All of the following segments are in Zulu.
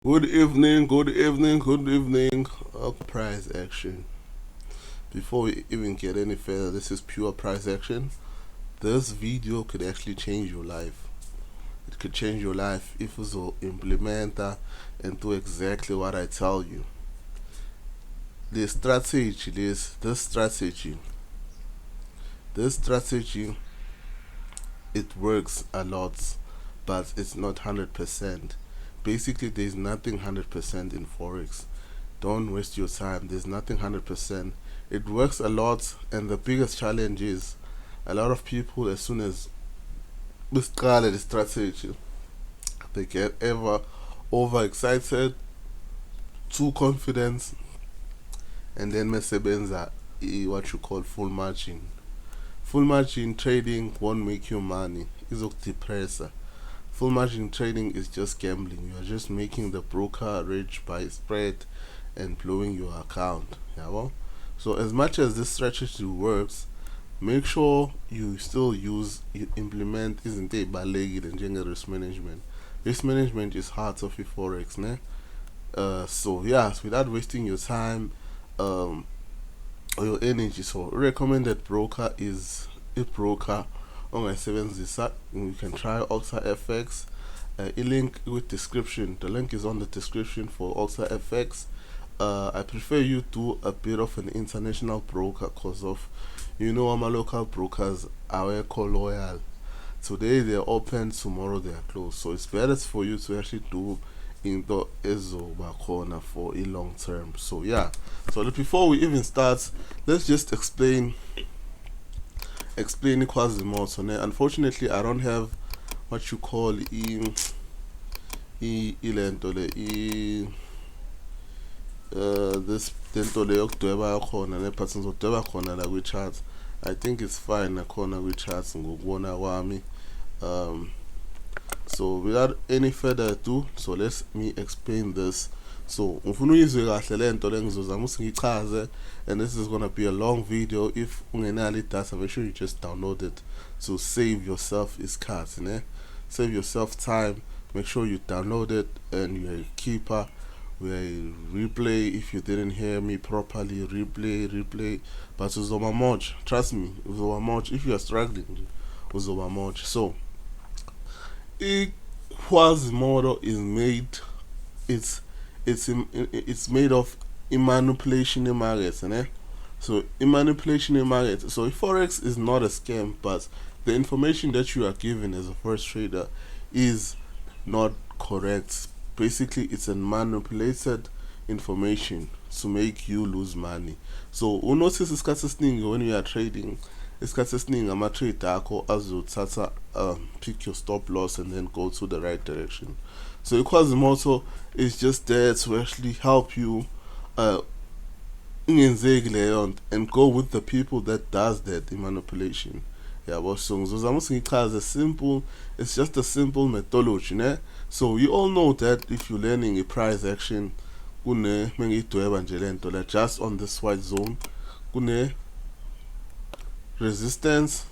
Good evening, good evening, good evening. Price action. Before we even get any further, this is pure price action. This video could actually change your life. It could change your life if you implement and do exactly what I tell you. This strategy, it works a lot, but it's not 100%. Basically, there's nothing 100% in forex. Don't waste your time. There's nothing 100%. It works a lot, and the biggest challenge is a lot of people, as soon as we start the strategy, they get ever overexcited, too confident, and then mesebenza what you call full margin. Full margin trading won't make you money. It's depressor. Full margin trading is just gambling. You are just making the broker rich by spread and blowing your account. Yeah, well? So as much as this strategy works, make sure you still implement isn't it balekile njenge risk management. Risk management is heart of your forex, ne? So yes, without wasting your time or your energy, so recommended broker is a broker ongayisebenzisa. You can try Oxa FX. Link with description. The link is on the description for Oxa FX. I prefer you do a bit of an international broker because of my local brokers are loyal. Today they're open, tomorrow they're closed. So it's better for you to actually do into ezobakhona for a long term. So yeah. So before we even start, let's just explain Quasimodo. Unfortunately, I don't have what you call this lento le yokudweba yakhona ne-patterns zokudweba khona la kwi-charts. I think it's fine nakhona kwi-charts ngokubona kwami. So without any further ado, so let me explain this. So ngifuna uyizwe kahle lento le ngizozama ukuthi ngichaze, and this is going to be a long video. If ungenalo idatha, make sure you just download it to save yourself isikhathi, ne? Save yourself time. Make sure you download it, and you're a keeper. We replay if you didn't hear me properly. Replay. But uzoma much. Trust me, uzoma much. If you are struggling, uzoma much. So, Quasimodo is made. It's made of manipulation in markets, né? So manipulation in markets. So forex is not a scam, but the information that you are given as a first trader is not correct. Basically, it's a manipulated information to make you lose money. So unotice isikhathi esiningi when you are trading, isikhathi esiningi ama-trade akho azothatha pick your stop loss and then go to the right direction. So Quasimodo is just there to actually help you and go with the people that does that manipulation. Yeah, but so it's just a simple methodology, ne? So you all know that if you're learning a price action, just on this white zone, resistance,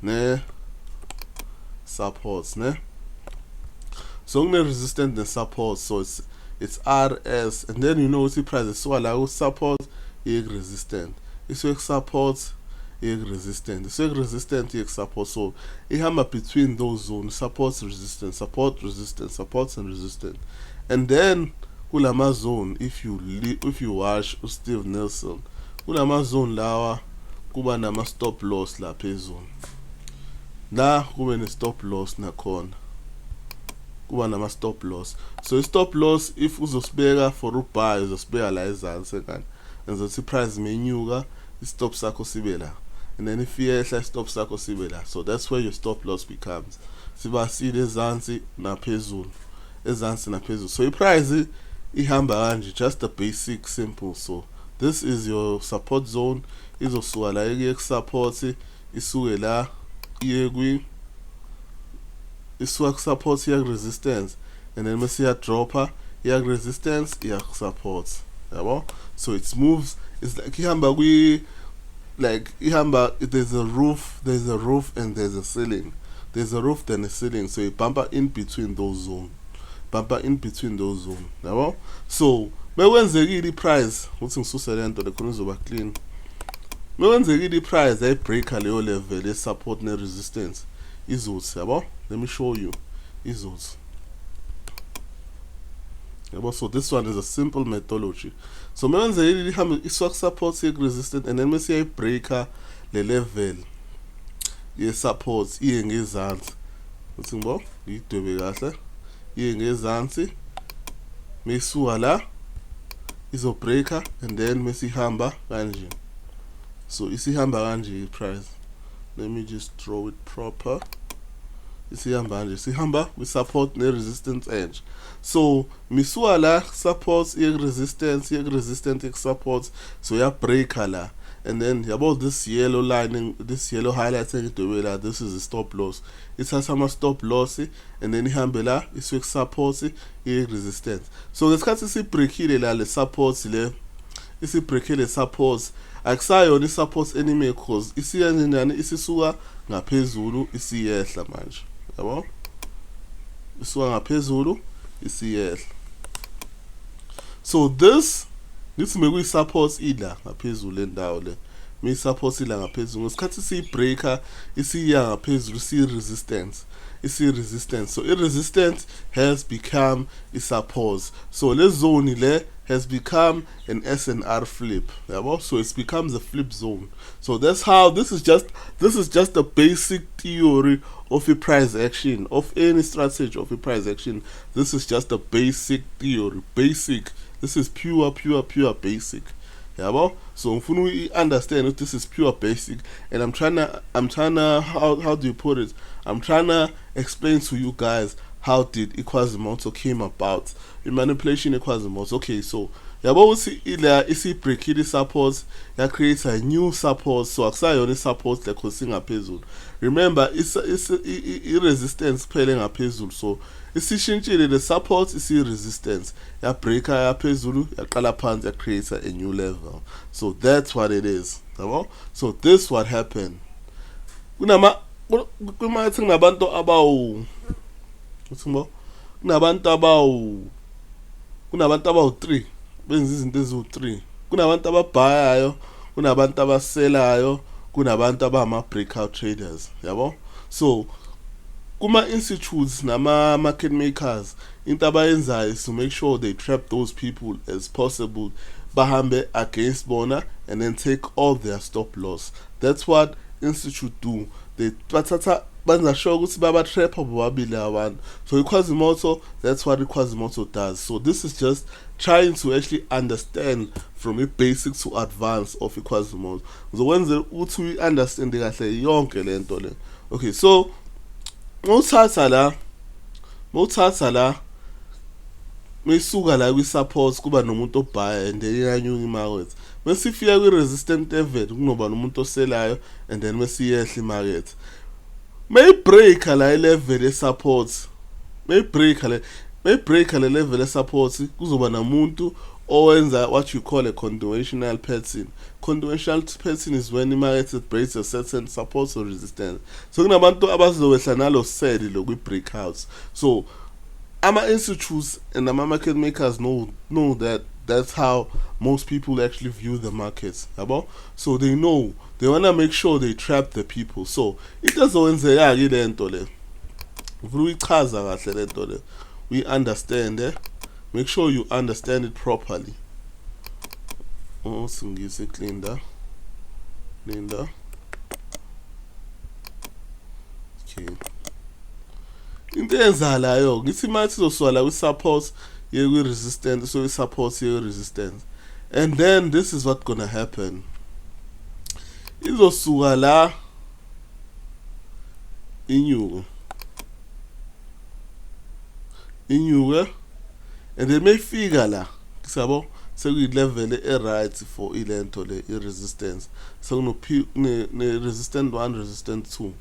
ne, supports, ne. So resistance and support, so it's RS, and then it's the price. So allow support, resistance. It's support, resistance. It's resistance, support. So it hammer between those zones, support, resistance, support, resistance, support, and resistance. And then kulama zone, if you watch Steve Nelson, kulama zone lawa kuba nama stop loss la phezulu. La kube ne stop loss nakhona. Kuba nama stop loss. So stop loss, if uzosibeka for ubuy, uzosibeka la ezansi kan, enzothi price menyuka, stop sakho sibe la. And then if yehla, stop sakho sibe la. So that's where your stop loss becomes. Siba side ezansi naphezulu. Ezansi naphezulu. So iprice ihamba kanje, just the basic simple. So this is your support zone. Izosuka la iye support, isuke la iye kwi isuka support iya resistance, and then mase ya dropper iya resistance iya support, yabo. So it moves, it's like ihamba kwi, like ihamba, there's a roof and there's a ceiling. There's a roof then a ceiling, so you bumper in between those zones. bumper in between those zone yabo. So mekwenzekile i-price uthi ngisuse lento le khona izoba clean. Mekwenzekile i-price ayibreaker leyo level ye-support ne-resistance izothi yabo. Let me show you izothi yabo. So this one is a simple methodology. So mekwenzekile ihambe iswak support ye-resistance and then mase yayibreaker le level ye-support iye ngezansi uthi ngibo ngiyidwebe kahle iye ngezansi mesuka la izobreaker and then mesihamba kanje. So isihamba kanje i-price. Let me just draw it proper. Isihamba kanje, sihamba with support ne-resistance edge. So misuka la support ye-resistance ye-support, so ya breaker la. And then about this yellow line, this yellow highlight engidwebe la, this is the stop loss. Ithatha ama stop loss and then ihambe la iswe support ye-resistance. So ngesikhathi sibreakile la le support le, isibreakile support akusayona i-support anime cause isiyenjani isisuka ngaphezulu isiyehla manje yabo. Isuka ngaphezulu isiyehla. So this mekuyi-support ila ngaphezulu endawo le, mi-support ila ngaphezulu ngesikhathi siyi-breaker isiya ngaphezulu isi-resistance. So i-resistance has become i-support. So le zone le has become an SNR flip yabo. So it becomes a flip zone. So that's how this is just a basic theory of a price action, of any strategy of a price action. This is just a basic theory. This is pure basic yabo. So ngifuna you understand that this is pure basic, and I'm trying to how do you put it, I'm trying to explain to you guys how did Quasimodo came about, the manipulation of Quasimodo. Okay, so yabo uthi ila isi-breakile support ya create a new support. So akusayona i-support le cause ngaphezulu. Remember i-resistance phele ngaphezulu. So isishintshile the support isi-resistance ya breaker yaphezulu yaqala phansi ya create a new level. So that's what it is yabo. So this what happened. Kunabantu abawu kunabantu abawu-3 benza izinto eziwu-3. Kunabantu ababhayayo, kunabantu abaselayo, kunabantu abama-breakout traders yabo. So kuma-institutes nama-market makers into abayenzayo is to make sure they trap those people as possible, bahambe against bona and then take all their stop loss. That's what institute do. They banza sure ukuthi baba trap bobabili abantu. So Quasimodo, that's what Quasimodo does. So this is just trying to actually understand from a basic to advanced of Quasimodo. So when uthi we understand kahle yonke lento le. Okay, so mawuthatha la mesuka la kwi-support kuba nomuntu obhaya and then iyanyuka imarket. Mesifika kwi-resistant level kunoba nomuntu oselayo and then mesiyehla imarket. Mayibreaker la level ye-support, mayibreaker le level ye-support kuzoba namuntu owenza what you call a continuational pattern. Continuational pattern is when imarket breaks a certain support or resistance. So kunabantu abazowehla nalo sell lo kwi-breakouts. So institutes and the market makers know that that's how most people actually view the markets. So they know, they want to make sure they trap the people. So it doesn't say we understand make sure you understand it properly. Oh, Linda. Okay. Into eyenzalayo ngithi mathi sizoswala kwi-support ye-resistance, so i-support ye-resistance, and then this is what's gonna happen. Izosuka la inyuke and then mayifika la sabo sekuyi-level e-right for ilento le i-resistance. Resistant 1, resistant 2,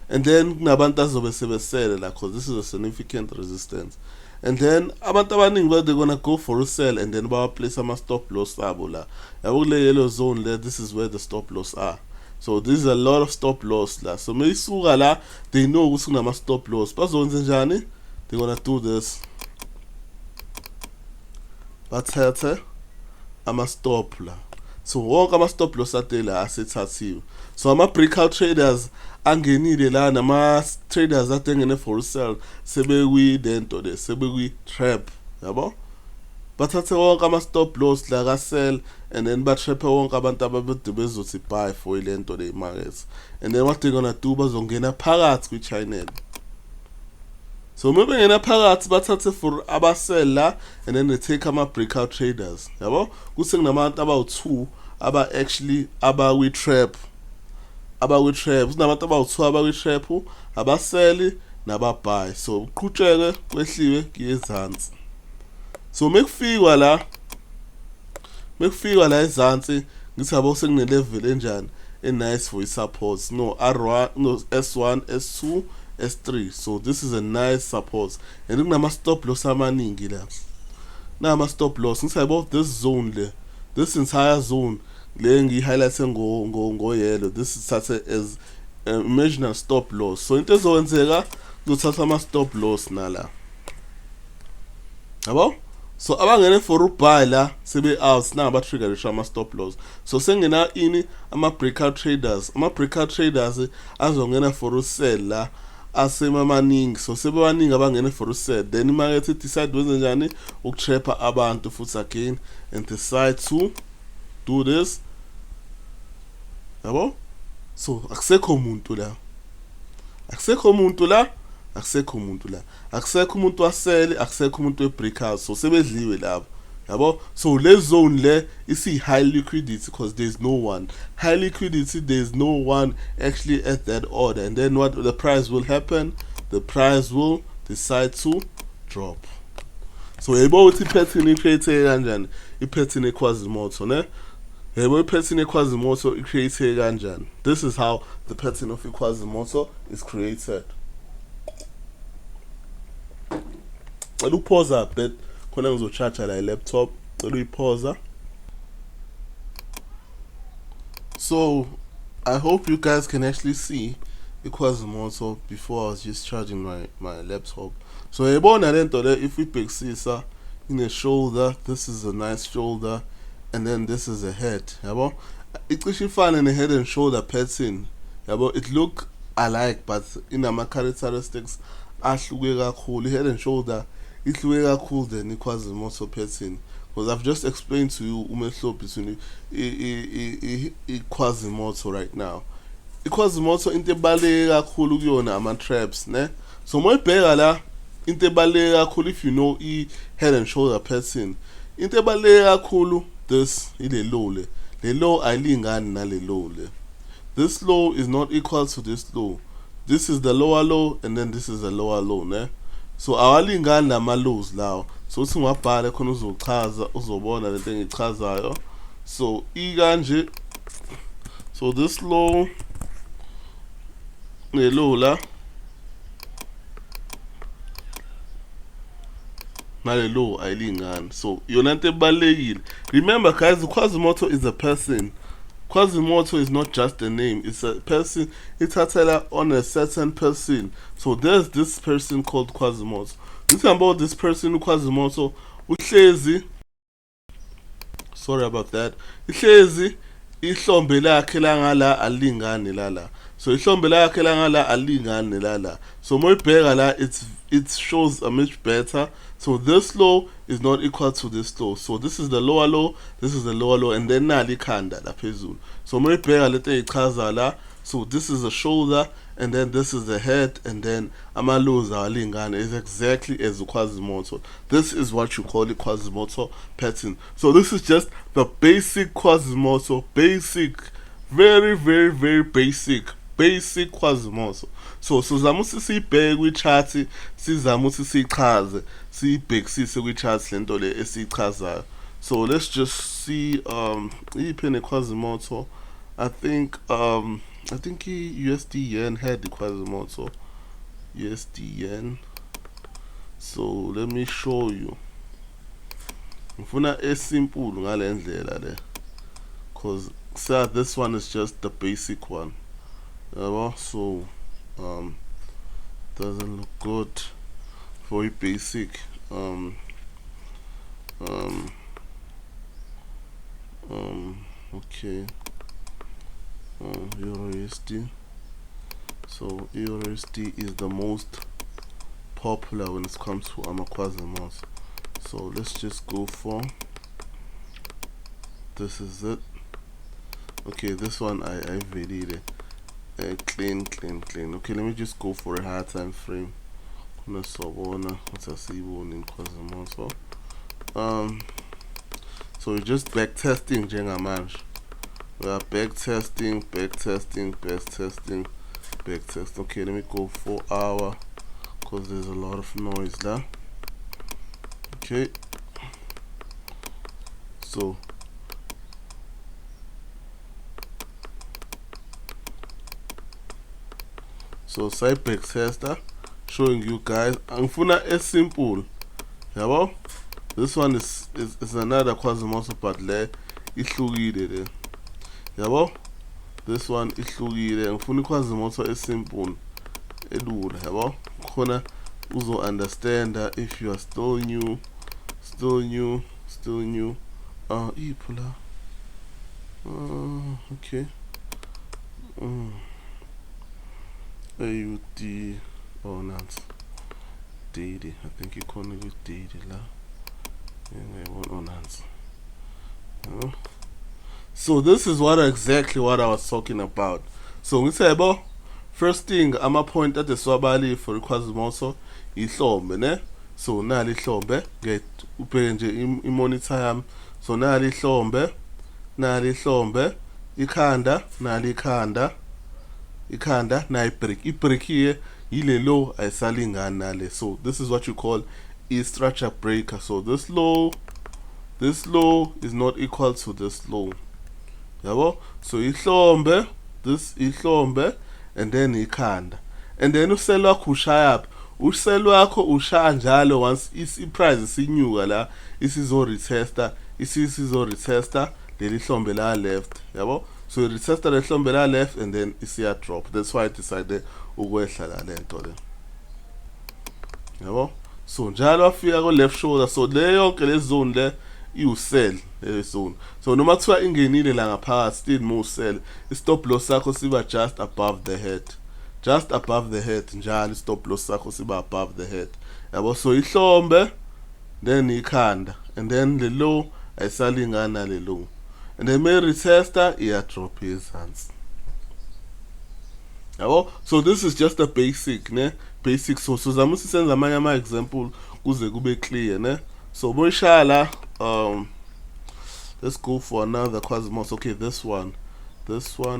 and then kunabantu azobe sebesele la cause this is a significant resistance, and then abantu abaningi they're gonna go for a sell and then bawaplace ama-stop loss abo la yabo kule yellow zone there. This is where the stop loss are. So there's a lot of stop loss la. So mayisuka la they know ukuthi kunama-stop loss. Bazokwenza njani? They're gonna do this. bathethe ama-stop la. So wonke ama-stop loss ade la asethathiwe. So ama-breakout traders angenile la, nama-traders ade engene for sell sebekwi-lento le, sebekwi-trap, yabo. Bathathe wonke ama-stop loss la ka-sell, and then batraphe wonke abantu ababede bezothi buy for ilento le market. And then what they gonna do, bazongena phakathi kwi-channel. So maybe ngena phakathi bathathe for abasell la, and then they take ama-breakout traders, yabo. Kuse kunabantu abawu-2 aba-actually abakwi-trap, kunabantu abawu-2 abakwi-trap, abaseli nababuy. So kuqhutsheke kwehliwe kuye ezansi. So mekufikwa la ezansi, ngithi yabo sekune level enjani nice for support. No R1, no S1, S2, S3. So this is a nice support. And kunama stop loss amaningi la. Nama stop loss. Ngithi yabo this zone le, this entire zone le ngi highlight ngo yellow. This is such as marginal stop loss. So into ezowenzeka uzothatha ama stop loss nala. Yabo? So abangene for ubuy la sebe out na ba-trigger ama-stop loss. So sengena ini ama-breakout traders. Ama-breakout traders azongena for usell la asemamaningi. So sebebaningi abangene for usell. Then imarket decide wenze njani ukutrapha abantu futhi again, and decide to do this. Yabo? So akusekho umuntu la. Akusekho umuntu wasele, akusekho umuntu we-breakout. So sebedliwe lapho, yabo. So le zone le isi high liquidity because there's no one. High liquidity, there's no one actually at that order. And then what the price will happen? The price will decide to drop. So yebo uthi pattern i-create kanjani? I-pattern e-Quasimodo, ne? Yebo i-pattern e-Quasimodo i-create kanjani? This is how the pattern of Quasimodo is created. I'll pause a bit. Khona ngizocharge la laptop. I'll pause. So I hope you guys can actually see Quasimodo before I was just charging my laptop. So if we pick Sisa in a shoulder, this is a nice shoulder, and then this is a head. It's actually fun in a head and shoulder pattern. It look alike, but in my characteristics, ahluke kakhulu. Head and shoulder ihluke kakhulu than Quasimodo pattern. Because I've just explained to you umehluko between Quasimodo right now. Quasimodo into ebaluleke kakhulu kuyona ama-traps, ne? So moyibheka la into ebaluleke kakhulu, if you know head and shoulder pattern, into ebaluleke kakhulu this ile low le. Le low ayilingani nale low le. This low is not equal to this low. This is the lower low, and then this is the lower low, ne? So awalingani nama lows lawo. So uthi ngwabhala khona uzochaza, uzobona lento engichazayo. So ikanje. So this low ne low la nale low ayilingani. So yona into ebalekile. Remember guys, Quasimodo is a person. Quasimodo is not just a name, it's a person. It's on a certain person. So there's this person called Quasimodo. This about this person Quasimodo, uhlezi, sorry about that, uhlezi ihlombe lakhe langala alingani lala. So ihlombe lakhe langala alingani lala. So moyibheka la, it shows a much better. So this low is not equal to this low. So this is the lower low, this is the lower low, and then nali khanda la phezulu. So moyibheka lento echaza la. So this is the shoulder, and then this is the head, and then ama lows awalingani. Is exactly as the Quasimodo. This is what you call it Quasimodo pattern. So this is just the basic Quasimodo, basic, very very very basic Quasimodo. So sizama ukuthi siyibheke kwi-chart, sizama ukuthi siyichaze, siyibhekisise kwi-chart lento le esiyichazayo. So let's just see iphi ne-Quasimodo. I think USD yen had the Quasimodo. USD yen. So let me show you. Ngifuna esimple ngale ndlela le, cause this one is just the basic one. So doesn't look good for a basic Okay. Euro USD. So Euro USD is the most popular when it comes to Quasimodo. So let's just go for, this is it. Okay, this one I valid it. Clean. Okay, let me just go for a higher time frame. So in Quasimodo. So we're just back testing njengamanje. We are back testing. Okay, let me go 4 hour because there's a lot of noise there. Okay, so side back tester showing you guys. Angifuna as simple. Yabo? This one is another Quasimodo, but le ihlukile le. Yabo? This one ihlukile. Ngifuna Quasimodo esimple elula, yabo? Khona uzo understand if you are still new. Ipula. Okay. AUD. Oh, not daily. I think you call it daily la. So this is exactly what I was talking about. So we say about first thing I'm point at the swabali for Quasimodo ihlombe ne. So nali ihlombe get ubheke nje imonitor yami. So nali ihlombe ikhanda nali ikhanda na ibreak here ile low ayisalingana nale. So this is what you call a structure breaker. So this low is not equal to this low. Yabo? So ihlombe, this ihlombe, and then ikhanda. And then usell wakho ushaya up. Usell wakho ushaya njalo once price isinyuka la isizo retester leli hlombe la left. Yabo? So you retester the hlombe la left and then isiya drop. That's why I decided ukwehla la lento le. Yabo? So njalo afika ko left shoulder. So le yonke le zone le you sell le zone. So noma kuthiwa ingenile la ngaphakathi still more sell. Stop loss sakho siba just above the head. Njalo stop loss sakho siba above the head. Yabo? So ihlombe then ikhanda and then the low ayisalingana le low. And then may retester iya drop hands. So this is just a basic ne. So zama sisenza amanye ama example kuze kube clear ne. So inshallah let's go for another Quasimodo. Okay, this one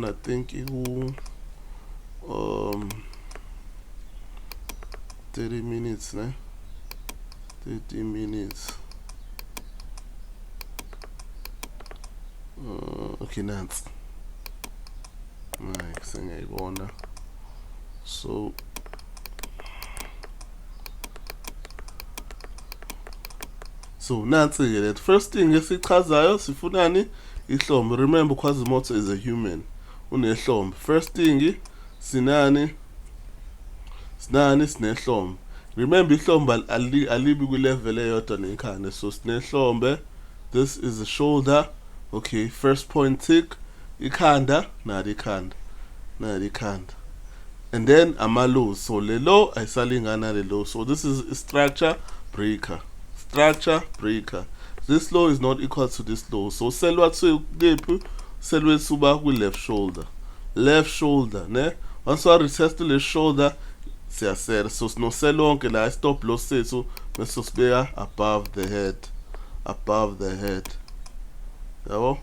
I think it will 30 minutes ne. 30 minutes. Okay, Nance. Nice, ngiyayibona. So nansi ke that first thing esichazayo sifunani ihlombe. Remember Quasimodo is a human. Unehlombe. First thing sinani sinehlombe. Remember ihlombe alibi ku level eyodwa nekhanda. So sinehlombe. This is the shoulder. Okay, first point tick ikhanda nali ikhanda. And then ama lows. So le low ayisalingana le low. So this is a structure breaker. This low is not equal to this low. So sell wethu suba ku left shoulder ne. Once I retest the shoulders siyasela. So no sell lonke la stop loss sethu bese sibeka above the head. Yabo?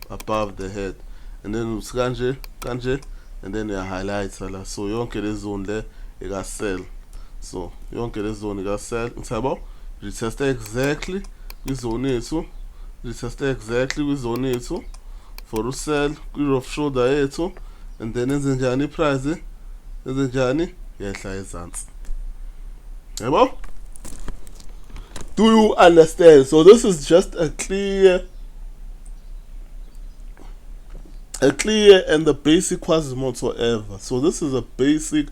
Above the head. And then kanje and then you highlight la. So yonke le zone le ika sell. So yonke le zone ika sell. Ngithaba retest exactly kwizone yethu. For usell kwi-off shoulder yethu. And then enze njani price? Enze njani? Yehla ezantsi. Yabo? Do you understand? So this is just a clear and the basic Quasimodo ever. So this is a basic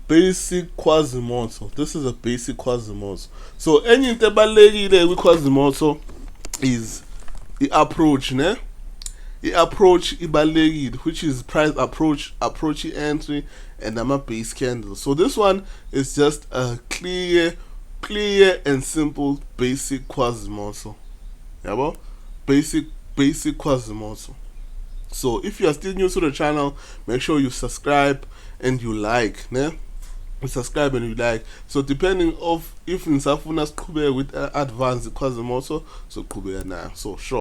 basic Quasimodo. This is a basic Quasimodo. So enye into ebalulekile kwi-Quasimodo is i-approach, ne? I-approach ibalulekile, which is price approach entry, and base candle. So this one is just a clear and simple basic Quasimodo. Yabo? Basic Quasimodo. So if you are still new to the channel, make sure you subscribe and you like, ne? You subscribe and you like. So depending of if nisafuna siqhubeke with advanced Quasimodo, so qhubeka now. So sure.